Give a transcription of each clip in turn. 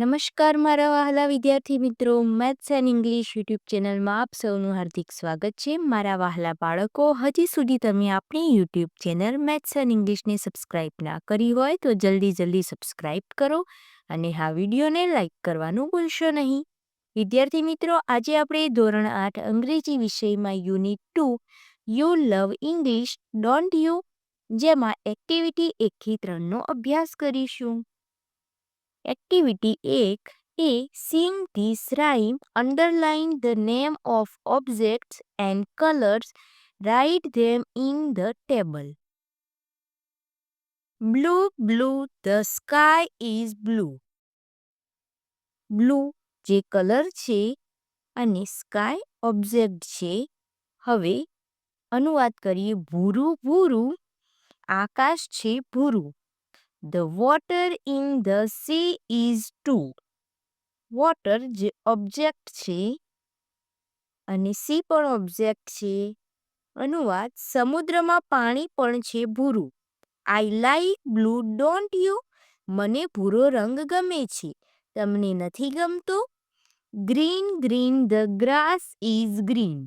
નમસ્કાર મારા વહાલા વિદ્યાર્થી મિત્રો, મેથ્સ એન્ડ ઇંગ્લિશ યુટ્યુબ ચેનલમાં આપ સૌનું હાર્દિક સ્વાગત છે. મારા વહાલા બાળકો, હજી સુધી તમે આપણી યુટ્યુબ ચેનલ મેથ્સ એન્ડ ઇંગ્લિશને સબસ્ક્રાઇબ ના કરી હોય તો જલ્દી સબસ્ક્રાઇબ કરો અને હા વિડીયોને લાઇક કરવાનું ભૂલશો નહીં. વિદ્યાર્થી મિત્રો, આજે આપણે ધોરણ 8 અંગ્રેજી વિષયમાં unit 2 you love English don't you, જેમાં એક્ટિવિટી 1 થી 3નો અભ્યાસ કરીશું. એક્ટિવિટી 1 એ sing this rhyme, underline the name of objects and colours, write them in the table. Blue blue the sky is blue. Blue જે કલર છે અને sky object છે. હવે અનુવાદ કરીએ. ભૂરું ભૂરું આકાશ છે ભૂરું. The water in the sea is too. Water જે object છે અને સી પણ ઓબ્જેક્ટ છે. અનુવાદ: સમુદ્રમાં પાણી પણ છે ભૂરું. I like blue don't you. મને ભૂરો રંગ ગમે છે, તમને નથી ગમતો? Green green the grass is green.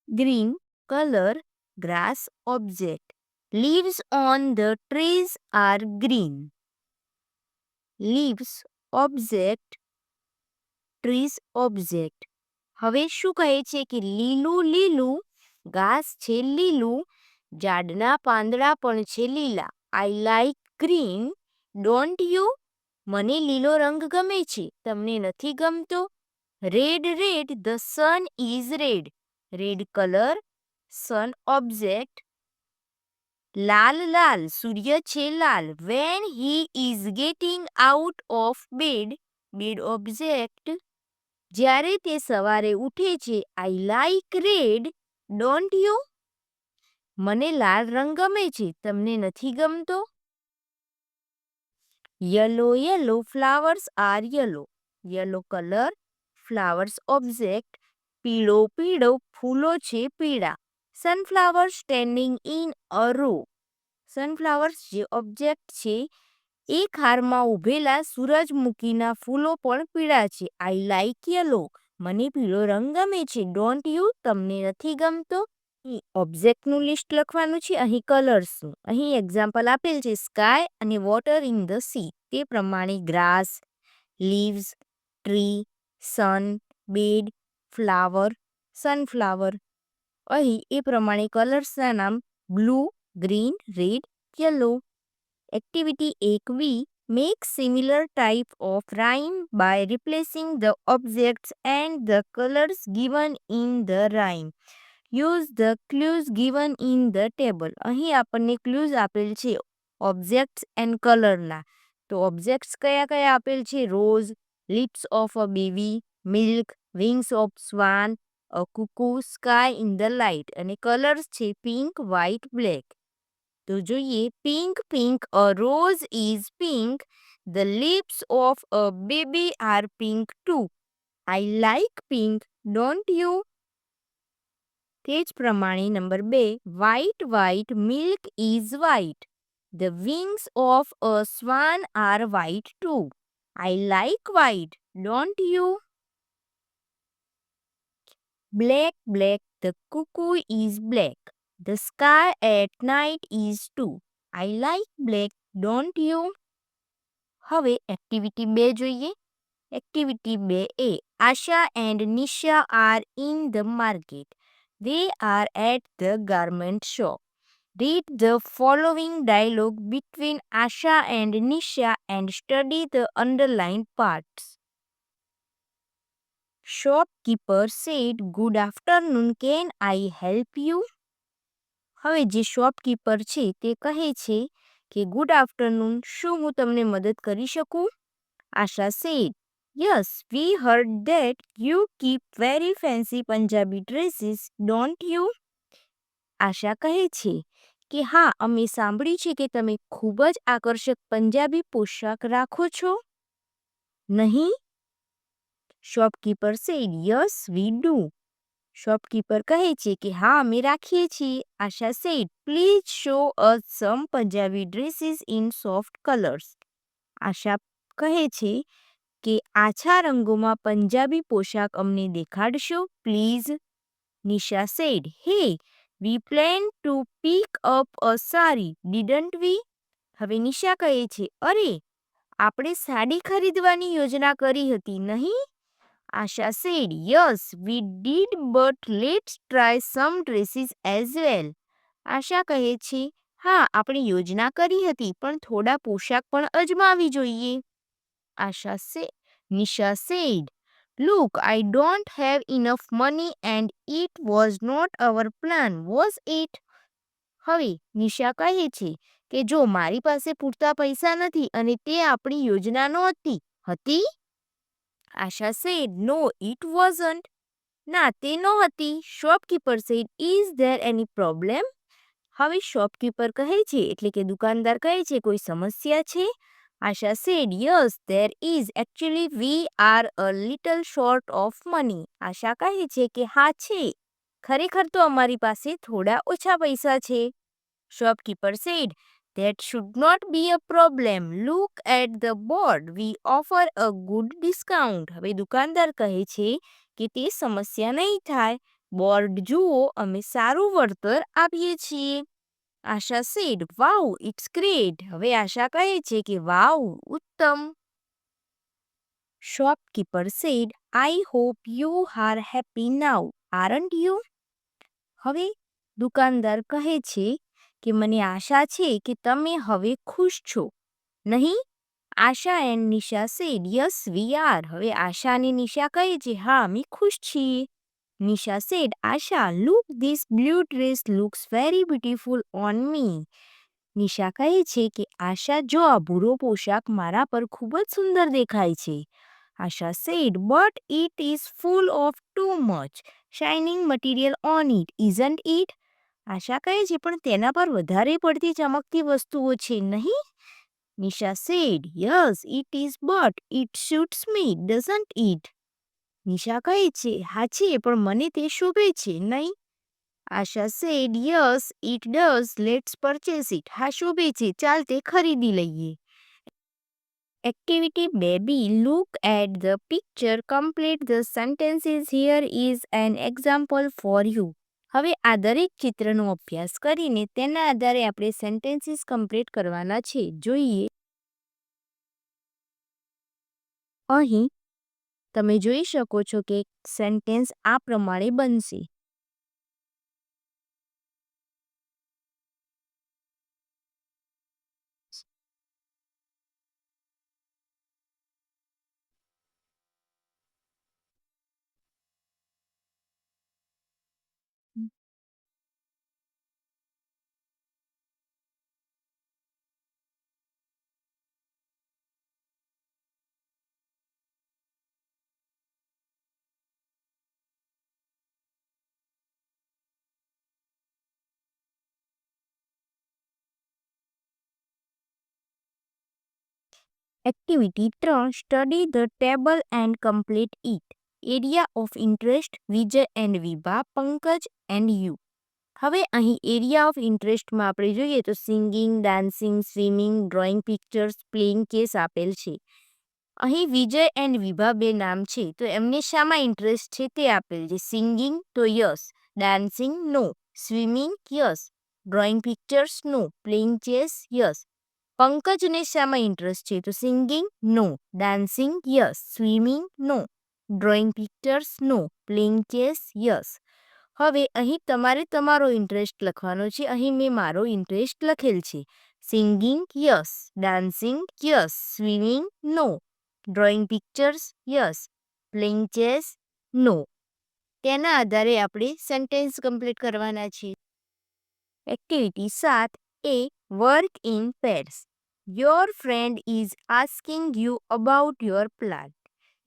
Green colour, grass object. Leaves on the trees are green. Leaves object, trees object. હવે શું કહે છે કે લીલું લીલું ઘાસ છે લીલું, ઝાડના પાંદડા પણ છે લીલા. I like green don't you. મને લીલો રંગ ગમે છે, તમને નથી ગમતો? Red red the sun is red. Red colour, sun object. લાલ લાલ સૂર્ય છે લાલ. When he is getting out of bed, bed object. જ્યારે તે સવારે ઉઠે છે. I like red don't you. મને લાલ રંગ ગમે છે, તમને નથી ગમતો? Yellow yellow flowers are yellow. Yellow colour, flowers object. પીળો પીળો ફૂલો છે પીળા. Sunflower standing in a row. Sunflowers જે ઓબ્જેક્ટ છે. એક હારમાં ઉભેલા સૂરજમુખીના ફૂલો પણ પીળા છે. I like yellow. મને પીળો રંગ ગમે છે. Don't you. તમને નથી ગમતો? ઓબ્જેક્ટનું લિસ્ટ લખવાનું છે, અહીં કલર્સનું. અહીં એક્ઝામ્પલ આપેલ છે સ્કાય અને વોટર ઇન ધ સી. તે પ્રમાણે ગ્રાસ, લીવ્સ, ટ્રી, સન, બેડ, ફ્લાવર, સનફ્લાવર. અહીં એ પ્રમાણે કલર્સના નામ blue, green, red, yellow. Activity 1B. Make similar type of rhyme by replacing the objects and the colors given in the rhyme. Use the clues given in the table. અહીં આપણને clues આપેલ છે objects and કલરના. તો objects કયા કયા આપેલ છે? Rose, lips of a baby, milk, wings of swan, a cuckoo, sky in the light. અને કલર્સ છે પિંક, વ્હાઇટ, બ્લેક. તો જોઈએ. Pink pink a rose is pink. The lips of a baby are pink too. I like pink don't you. તે જ પ્રમાણે number 2. White white milk is white. The wings of a swan are white too. I like white don't you. Black black the cuckoo is black. The sky at night is too. I like black don't you. હવે activity 2 જોઈએ. Activity 2A. Asha and Nisha are in the market. They are at the garment shop. Read the following dialogue between Asha and Nisha and study the underlined parts. Shopkeeper said, "Good afternoon, can I help you?" હવે જે shopkeeper છે તે કહે છે કે good afternoon, શું હું તમને મદદ કરી શકું? આશા said, "Yes, we heard that you keep very fancy Punjabi dresses, don't you?" આશા કહે છે કે હા, અમે સાંભળ્યું છે કે તમે ખૂબ જ આકર્ષક પંજાબી પોશાક રાખો છો, નહીં? Shopkeeper said, "Yes, we do." Shopkeeper કહે છે કે હા, અમે રાખીએ છીએ. આશા said, "Please show us some Punjabi dresses in soft colors." આશા કહે છે કે આછા રંગોમાં પંજાબી પોશાક અમને દેખાડશો please. Nisha said, Hey, we planned to pick up a sari, didn't we? હવે નિશા કહે છે, અરે, આપણે સાડી ખરીદવાની યોજના કરી હતી, નહીં? આશા said, Yes, we did, but let's try some dresses as well. આશા કહે છે, હા, આપણે યોજના કરી હતી, પણ થોડા પોશાક પણ અજમાવી જોઈએ. Nisha said, Look, I don't have enough money and it was not our plan, was it? હવે નિશા કહે છે કે જો મારી પાસે પૂરતા પૈસા નથી અને તે આપણી યોજના નહોતી. હતી? આશા said, No, it wasn't. ના, તે નહોતી. Shopkeeper said, Is there any problem? હવે શોપકીપર કહે છે એટલે કે દુકાનદાર કહે છે કોઈ સમસ્યા છે? આશા said, Yes, there is. Actually, we are a little short of money. આશા કહે છે કે હા છે. ખરેખર તો અમારી પાસે થોડા ઓછા પૈસા છે. Shopkeeper said, That should not be a problem. Look at the board. We offer a good discount. હવે દુકાનદાર કહે છે કે તે સમસ્યા નહીં થાય. બોર્ડ જુઓ, અમે સારું વળતર આપીએ છીએ. આશા said, Wow, it's great. હવે આશા કહે છે કે વાવ, ઉત્તમ. Shopkeeper said, I hope you are happy now, aren't you? હવે દુકાનદાર કહે છે કે મને આશા છે કે તમે હવે ખુશ છો, નહીં? Asha and Nisha said, Yes, we are. હવે આશા અને નિશા કહે છે હા, અમે ખુશ છીએ. Nisha said, Asha, look, this blue dress looks very beautiful on me. Nisha કહે છે કે આશા જો આ ભૂરો પોશાક મારા પર ખૂબ જ સુંદર દેખાય છે. આશા said, But it is full of too much shining material on it, isn't it? આશા કહે છે પણ તેના પર વધારે પડતી ચમકતી વસ્તુઓ છે, નહીં? Nisha said, Yes, it is, but it suits me, doesn't it? Nisha કહે છે હા છે પણ મને તે શોભે છે, નહીં? આશા said, Yes, it does. Let's purchase it. હા શોભે છે, ચાલ તે ખરીદી લઈએ. Activity baby, look at the picture, complete the sentences. Here is an example for you. હવે આ દરેક ચિત્રનો અભ્યાસ કરીને તેના આધારે આપણે સેન્ટેન્સીસ કમ્પ્લીટ કરવાના છે. જોઈએ. અહીં તમે જોઈ શકો છો કે સેન્ટેન્સ આ પ્રમાણે બનશે. Activity 3, study the table and complete it. Area of interest, Vijay and Vibha, Pankaj and you. હવે અહીં એરિયા ઓફ ઇન્ટરેસ્ટમાં આપણે જોઈએ તો singing, dancing, swimming, drawing pictures, playing chess આપેલ છે. અહીં વિજય એન્ડ વિભા બે નામ છે તો એમને શામાં ઇન્ટરેસ્ટ છે તે આપેલ છે. સિંગિંગ તો યસ, ડાન્સિંગ નો, સ્વિમિંગ યસ, ડ્રોઈંગ પિક્ચર્સ નો, પ્લેઇંગ ચેસ યસ. પંકજને શામાં ઇન્ટરેસ્ટ છે તો સિંગિંગ નો, dancing yes, swimming no, drawing pictures નો, પ્લેઇંગ ચેસ યસ. હવે અહીં તમારે તમારો ઇન્ટરેસ્ટ લખવાનો છે. અહીં મેં મારો ઇન્ટરેસ્ટ લખેલ છે. Singing yes, dancing yes, swimming no, drawing pictures yes, playing chess no. તેના આધારે આપણે સેન્ટેન્સ કમ્પ્લીટ કરવાના છે. Activity 7 A. Work in pairs. Your friend is asking you about your plant.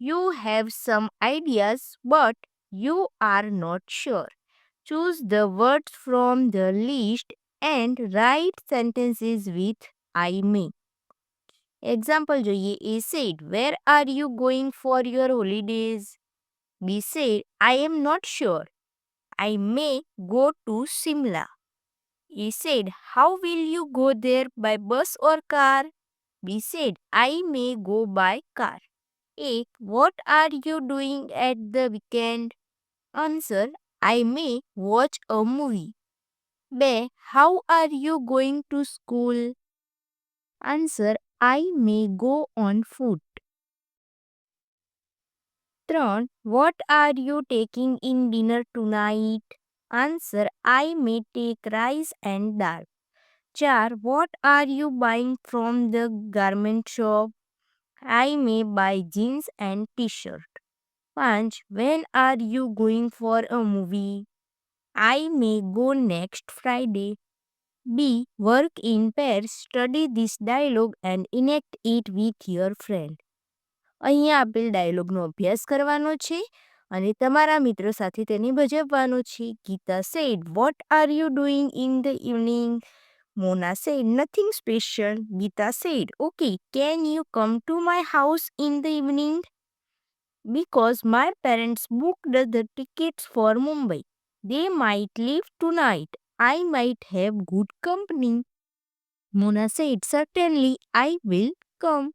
You have some ideas, but you are not sure. Choose the words from the list and write sentences with I may. Example જોઈએ. A said, Where are you going for your holidays? B said, I am not sure. I may go to Simla. He said, How will you go there, by bus or car? B said, I may go by car. A. What are you doing at the weekend? Answer, I may watch a movie. B. How are you going to school? Answer, I may go on foot. 3. What are you taking in dinner tonight? Answer, I may take rice and dal. 4. What are you buying from the garment shop? I may buy jeans and t-shirt. 5. When are you going for a movie? I may go next Friday. B. Work in pairs. Study this dialogue and enact it with your friend. અહીંયા આપેલ ડાયલોગનો અભ્યાસ કરવાનો છે અને તમારા મિત્રો સાથે તેને ભજવવાનો છે. Gita said, What are you doing in the evening? Mona said, Nothing special. Gita said, Okay, can you come to my house in the evening? Because my parents booked the tickets for Mumbai. They might leave tonight. I might have good company. Mona said, Certainly, I will come.